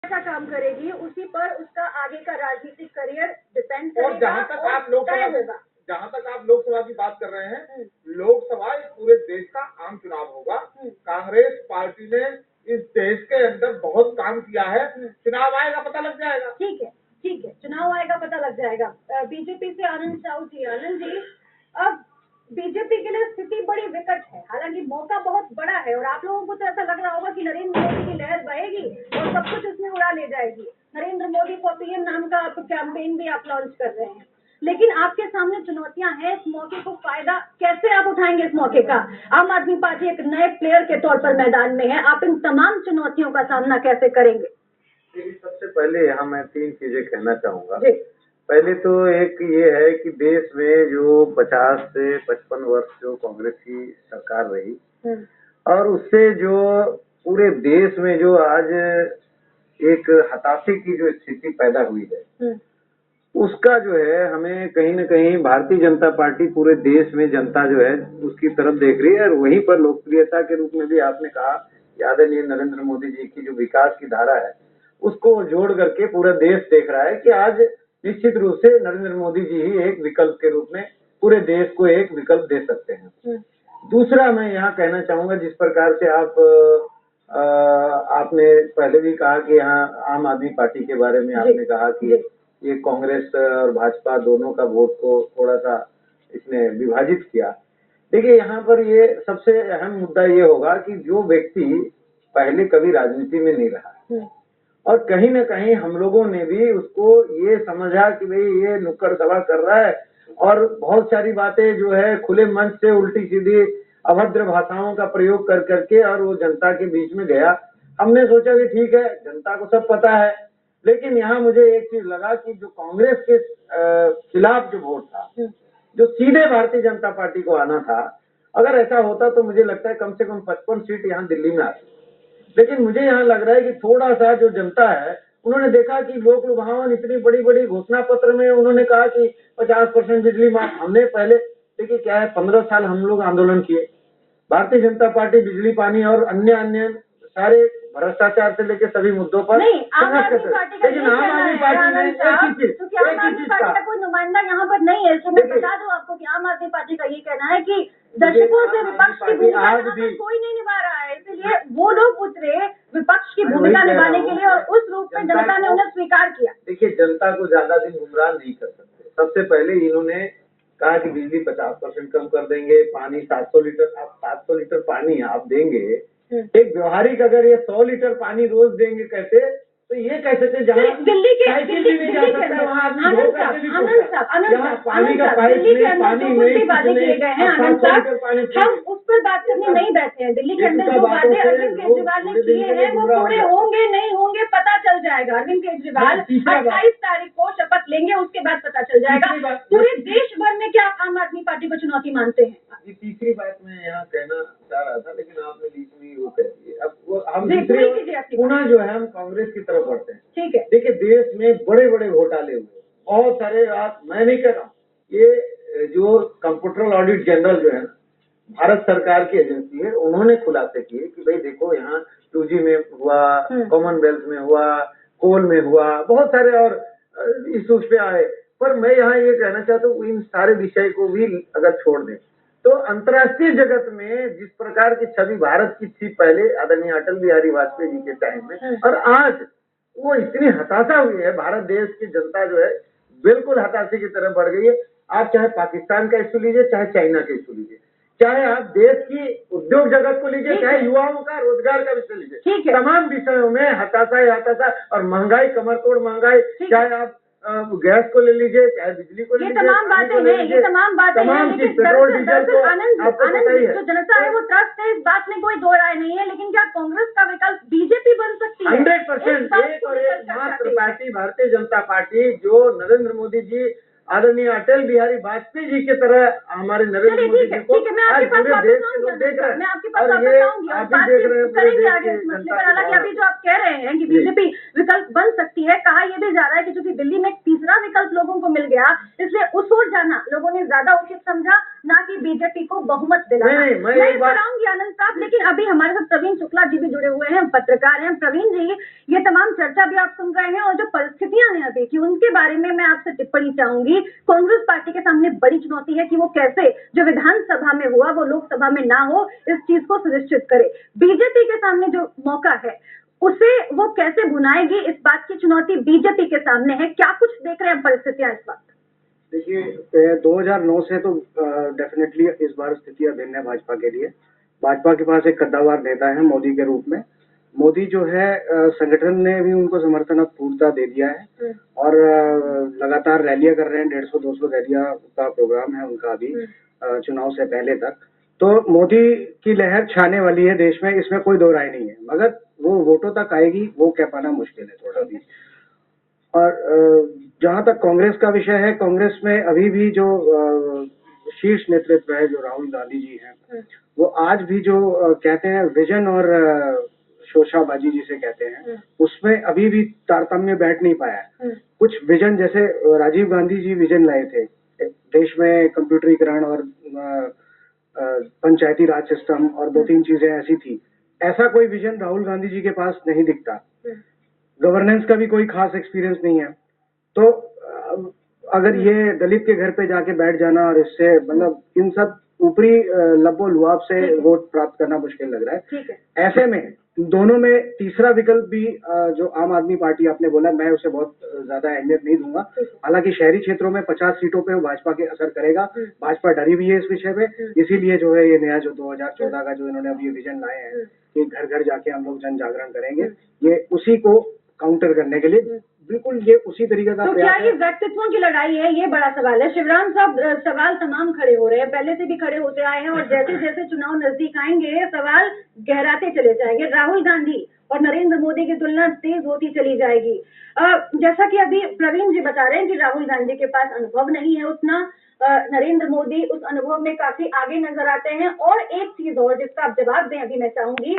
ऐसा काम करेगी उसी पर उसका आगे का राजनीतिक करियर डिपेंड करेगा। और जहाँ तक आप लोकसभा की बात कर रहे हैं, लोकसभा इस पूरे देश का आम चुनाव होगा। कांग्रेस पार्टी ने इस देश के अंदर बहुत काम किया है। चुनाव आएगा पता लग जाएगा। ठीक है, चुनाव आएगा पता लग जाएगा। बीजेपी से आनंद साहू जी, आनंद जी, अब बीजेपी के लिए स्थिति बड़ी विकट है, हालांकि मौका बहुत बड़ा है और आप लोगों को तो ऐसा लग रहा होगा कि नरेंद्र मोदी की लहर बहेगी और सब कुछ उसमें उड़ा ले जाएगी। नरेंद्र मोदी फॉर पीएम नाम का कैंपेन भी आप लॉन्च कर रहे हैं, लेकिन आपके सामने चुनौतियां हैं। इस मौके को फायदा कैसे आप उठाएंगे? इस मौके का आम आदमी पार्टी एक नए प्लेयर के तौर पर मैदान में है, आप इन तमाम चुनौतियों का सामना कैसे करेंगे? सबसे पहले यहाँ मैं 3 चीजें कहना चाहूंगा। पहले तो एक ये है कि देश में जो 50 से 55 वर्ष जो कांग्रेस की सरकार रही और उससे जो पूरे देश में जो आज एक हताशे की जो स्थिति पैदा हुई है, उसका जो है हमें कहीं न कहीं भारतीय जनता पार्टी पूरे देश में जनता जो है उसकी तरफ देख रही है और वहीं पर लोकप्रियता के रूप में भी आपने कहा आदरणीय नरेंद्र मोदी जी की जो विकास की धारा है उसको जोड़ करके पूरा देश देख रहा है कि आज निश्चित रूप से नरेंद्र मोदी जी ही एक विकल्प के रूप में पूरे देश को एक विकल्प दे सकते हैं। दूसरा मैं यहाँ कहना चाहूंगा, जिस प्रकार से आपने पहले भी कहा कि यहाँ आम आदमी पार्टी के बारे में आपने कहा कि ये कांग्रेस और भाजपा दोनों का वोट को थोड़ा सा इसने विभाजित किया। देखिए यहाँ पर ये सबसे अहम मुद्दा ये होगा कि जो व्यक्ति पहले कभी राजनीति में नहीं रहा और कहीं न कहीं हम लोगों ने भी उसको ये समझा कि भाई ये नुक्कड़ सभा कर रहा है और बहुत सारी बातें जो है खुले मंच से उल्टी सीधी अभद्र भाषाओं का प्रयोग कर करके और वो जनता के बीच में गया। हमने सोचा कि ठीक है, जनता को सब पता है, लेकिन यहाँ मुझे एक चीज लगा कि जो कांग्रेस के खिलाफ जो वोट था, जो सीधे भारतीय जनता पार्टी को आना था, अगर ऐसा होता तो मुझे लगता है कम से कम 55 सीट यहाँ दिल्ली में आती। लेकिन मुझे यहाँ लग रहा है कि थोड़ा सा जो जनता है उन्होंने देखा कि लोक लुभावन इतनी बड़ी बड़ी घोषणा पत्र में उन्होंने कहा कि 50% बिजली माफ। हमने पहले देखिए क्या है, 15 साल हम लोग आंदोलन किए, भारतीय जनता पार्टी बिजली पानी और अन्य सारे भ्रष्टाचार से लेकर सभी मुद्दों पर लेकिन आम आदमी पार्टी का कोई नुमाइंदा यहाँ पर नहीं है। मैं बता दूं आपको कि आम आदमी पार्टी का ये कहना है कि दशकों से विपक्ष की भूमिका कोई नहीं निभा रहा है, इसलिए वो लोग उतरे विपक्ष की भूमिका निभाने के लिए और उस रूप में जनता ने उन्हें स्वीकार किया। देखिए, जनता को ज्यादा दिन गुमराह नहीं कर सकते। सबसे पहले इन्होंने कहा कि बिजली 50% कम कर देंगे, पानी 700 लीटर, आप 700 लीटर पानी आप देंगे, एक व्यवहारिक अगर ये 100 लीटर पानी रोज देंगे कैसे, तो ये कैसे थे जहाँ दिल्ली के वहाँ पानी का पाइप नहीं, पानी नहीं, बातें किए गए हैं आनंद साहब, हम उस पर बात करने नहीं बैठे हैं। दिल्ली के अंदर जो बातें अरविंद केजरीवाल ने किए हैं वो पूरे होंगे नहीं होंगे पता चल जाएगा। अरविंद केजरीवाल 28 तारीख को शपथ लेंगे, उसके बाद पता चल जाएगा। पूरे देश भर में क्या आप आम आदमी पार्टी को चुनौती मानते हैं? ये तीसरी बात मैं यहाँ कहना चाह रहा था, लेकिन आपने बीच में वो कह दी। अब वो हम पुनः जो है हम कांग्रेस की तरफ बढ़ते हैं। ठीक है, देखिए देश में बड़े बड़े घोटाले हुए, बहुत सारे। मैं नहीं कह रहा हूँ, ये जो कंप्यूटर ऑडिट जनरल जो है भारत सरकार की एजेंसी है, उन्होंने खुलासे किए कि भाई देखो यहाँ 2G में हुआ, कॉमनवेल्थ में हुआ, कोल में हुआ, बहुत सारे और इश्यूज पे आए। पर मैं यहाँ ये कहना चाहता हूँ इन सारे विषय को भी अगर छोड़ दें तो अंतर्राष्ट्रीय जगत में जिस प्रकार की छवि भारत की थी पहले आदरणीय अटल बिहारी वाजपेयी जी के टाइम में, और आज वो इतनी हताशा हुई है, भारत देश की जनता जो है बिल्कुल हताशे की तरफ बढ़ गई है। आप चाहे पाकिस्तान का इशू लीजिए, चाहे चाइना का इशू लीजिए, चाहे आप देश की उद्योग जगत को लीजिए, चाहे युवाओं का रोजगार का विषय लीजिए, तमाम विषयों में हताशा ही हताशा। और महंगाई, कमर तोड़ महंगाई, चाहे आप गैस को ले लीजिए, चाहे बिजली को ले लीजिए, तमाम बातें हैं, ये तमाम बातें हैं, लेकिन पेट्रोल डीजल को जो जनता है वो त्रस्त है, इस बात में कोई दो राय नहीं है। लेकिन क्या कांग्रेस का विकल्प बीजेपी बन सकती है? 100% एक और एक मात्र पार्टी भारतीय जनता पार्टी, जो नरेंद्र मोदी जी, आदरणीय अटल बिहारी वाजपेयी जी की तरह हमारे नरेंद्र मोदी जी को आज पूरे देश के लोग देख रहे हैं और ये आप भी देख रहे हैं पूरे देश के जनता। हालांकि अभी जो आप कह रहे हैं कि बीजेपी विकल्प बन सकती है, कहा यह भी जा रहा है कि चूंकि दिल्ली में एक तीसरा विकल्प लोगों को मिल गया, इसलिए उस ओर जाना लोगों ने ज्यादा उचित समझा, ना कि बीजेपी को बहुमत दिलाना। मैं एक बात आनंद साहब, लेकिन अभी हमारे साथ प्रवीण शुक्ला जी भी जुड़े हुए हैं, पत्रकार हैं। प्रवीण जी, ये तमाम चर्चा भी आप सुन रहे हैं और जो परिस्थितियां हैं अभी की, उनके बारे में मैं आपसे टिप्पणी चाहूंगी। कांग्रेस पार्टी के सामने बड़ी चुनौती है कि वो कैसे जो विधानसभा में हुआ वो लोकसभा में ना हो, इस चीज को सुनिश्चित करे। बीजेपी के सामने जो मौका है उसे वो कैसे भुनाएगी, इस बात की चुनौती बीजेपी के सामने है। क्या कुछ देख रहे हैं परिस्थितियां इस वक्त? देखिए 2009 से तो डेफिनेटली इस बार स्थितियां भिन्न है भाजपा के लिए। भाजपा के पास एक कद्दावर नेता है मोदी के रूप में। मोदी जो है संगठन ने भी उनको समर्थन अब पूर्णतः दे दिया है और लगातार रैलियां कर रहे हैं। 150-200 रैलियां का प्रोग्राम है उनका अभी चुनाव से पहले तक। तो मोदी की लहर छाने वाली है देश में, इसमें कोई दो राय नहीं है, मगर वो वोटों तक आएगी वो कह पाना मुश्किल है थोड़ा भी। और जहां तक कांग्रेस का विषय है, कांग्रेस में अभी भी जो शीर्ष नेतृत्व है, जो राहुल गांधी जी हैं, वो आज भी जो कहते हैं विजन और शोशाबाजी जिसे कहते हैं, उसमें अभी भी तारतम्य बैठ नहीं पाया है। कुछ विजन, जैसे राजीव गांधी जी विजन लाए थे देश में कंप्यूटरीकरण और पंचायती राज सिस्टम और 2-3 चीजें ऐसी थी। ऐसा कोई विजन राहुल गांधी जी के पास नहीं दिखता। गवर्नेंस का भी कोई खास एक्सपीरियंस नहीं है। तो अगर ये दलित के घर पे जाके बैठ जाना और इससे मतलब इन सब ऊपरी लबो लुआब से वोट प्राप्त करना मुश्किल लग रहा है। ऐसे में दोनों में तीसरा विकल्प भी जो आम आदमी पार्टी आपने बोला, मैं उसे बहुत ज्यादा अहमियत नहीं दूंगा। हालांकि शहरी क्षेत्रों में 50 सीटों पे भाजपा के असर करेगा। भाजपा डरी भी है इस विषय पे, इसीलिए जो है ये नया जो 2014 का जो इन्होंने अभी विजन लाए हैं कि घर घर जाके हम लोग जन जागरण करेंगे, ये उसी को काउंटर करने के लिए बिल्कुल ये उसी तरीके का तो क्या ये व्यक्तित्वों की लड़ाई है, ये बड़ा सवाल है। शिवराम साहब, सवाल तमाम खड़े हो रहे हैं, पहले से भी खड़े होते आए हैं और जैसे जैसे चुनाव नजदीक आएंगे सवाल गहराते चले जाएंगे। राहुल गांधी और नरेंद्र मोदी की तुलना तेज होती चली जाएगी। जैसा कि अभी प्रवीण जी बता रहे हैं कि राहुल गांधी के पास अनुभव नहीं है उतना, नरेंद्र मोदी उस अनुभव में काफी आगे नजर आते हैं। और एक चीज और जिसका आप जवाब दें अभी मैं चाहूंगी